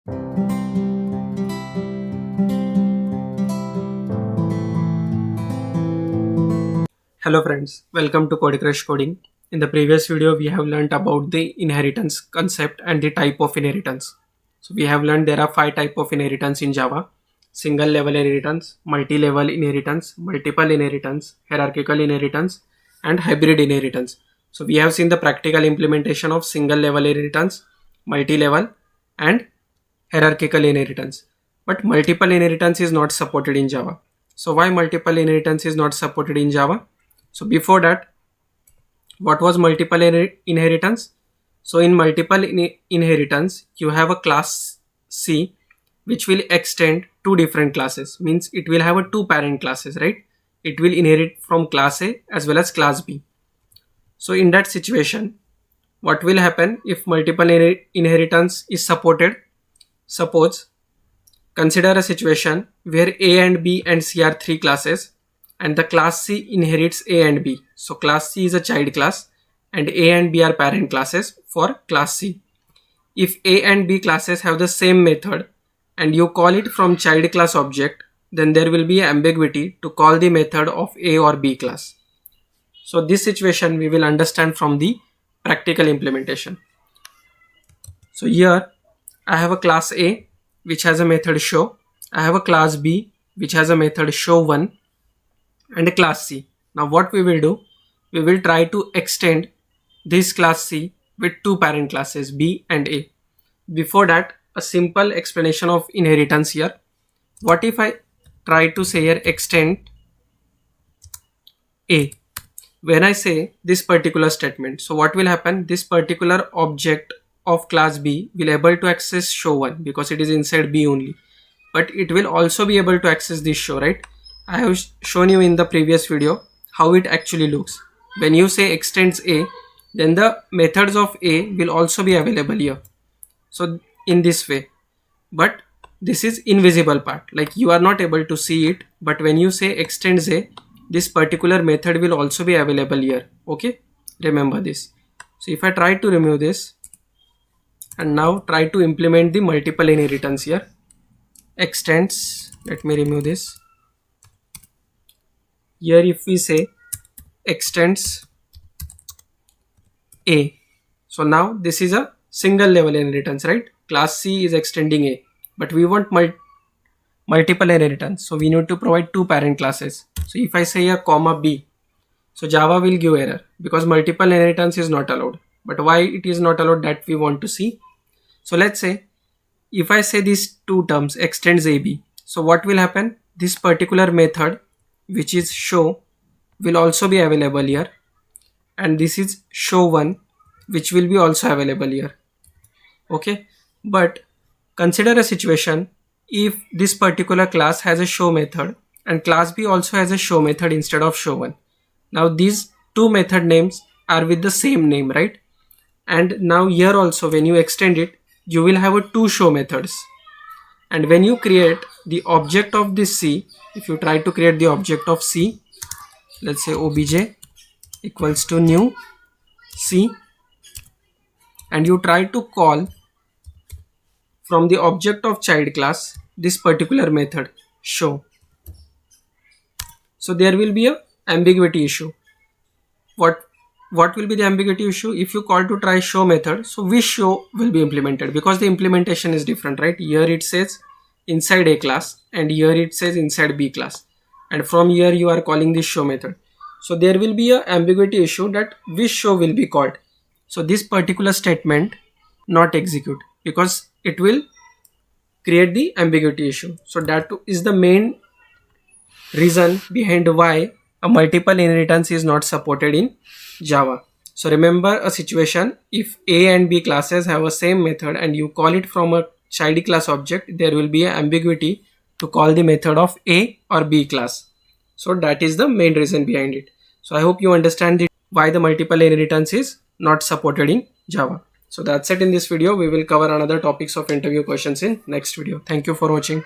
Hello friends, welcome to Code Crush Coding. In the previous video, we have learned about the inheritance concept and the type of inheritance. So we have learned there are 5 types of inheritance in Java: single level inheritance, multi-level inheritance, multiple inheritance, hierarchical inheritance, and hybrid inheritance. So we have seen the practical implementation of single level inheritance, multi-level, and hierarchical inheritance. But multiple inheritance is not supported in Java. So why multiple inheritance is not supported in Java? So before that, what was multiple inheritance? So in multiple inheritance, you have a class C which will extend two different classes. Means it will have a two parent classes, right? It will inherit from class A as well as class B. So in that situation, what will happen if multiple inheritance is supported? Suppose, consider a situation where A and B and C are three classes and the class C inherits A and B. So class C is a child class and A and B are parent classes for class C. If A and B classes have the same method and you call it from child class object, then there will be ambiguity to call the method of A or B class. So this situation we will understand from the practical implementation. So here I have a class A which has a method show. I have a class B which has a method show1 and a class C. Now what we will do, we will try to extend this class C with two parent classes B and A. Before that, a simple explanation of inheritance here. What if I try to say here extend A? When I say this particular statement, so what will happen? This particular object of class B will able to access show1 because it is inside B only, but it will also be able to access this show, right? I have shown you in the previous video how it actually looks. When you say extends A, then the methods of A will also be available here. So in this way, but this is invisible part, like you are not able to see it, but when you say extends A, this particular method will also be available here. Okay, remember this. So if I try to remove this and now try to implement the multiple inheritance here, extends, let me remove this. Here if we say extends A, so now this is a single level inheritance, right? Class C is extending A, but we want multiple inheritance, so we need to provide two parent classes. So if I say a comma B, so Java will give error because multiple inheritance is not allowed. But why it is not allowed, that we want to see. So let's say if I say these two terms extends AB, so what will happen? This particular method which is show will also be available here, and this is show1 which will be also available here. Okay, but consider a situation if this particular class has a show method and class B also has a show method instead of show1. Now these two method names are with the same name, right? And now here also when you extend it, you will have a two show methods. And when you create the object of this C, if you try to create the object of C, let's say obj equals to new C, and you try to call from the object of child class this particular method show, so there will be a ambiguity issue. What will be the ambiguity issue? If you call to try show method, so which show will be implemented, because the implementation is different, right? Here it says inside A class and here it says inside B class, and from here you are calling this show method. So there will be a ambiguity issue that which show will be called. So this particular statement not execute because it will create the ambiguity issue. So that is the main reason behind why a multiple inheritance is not supported in Java. So remember a situation, if A and B classes have a same method and you call it from a child class object, there will be an ambiguity to call the method of A or B class. So that is the main reason behind it. So I hope you understand why the multiple inheritance is not supported in Java. So that's it in this video. We will cover another topics of interview questions in next video. Thank you for watching.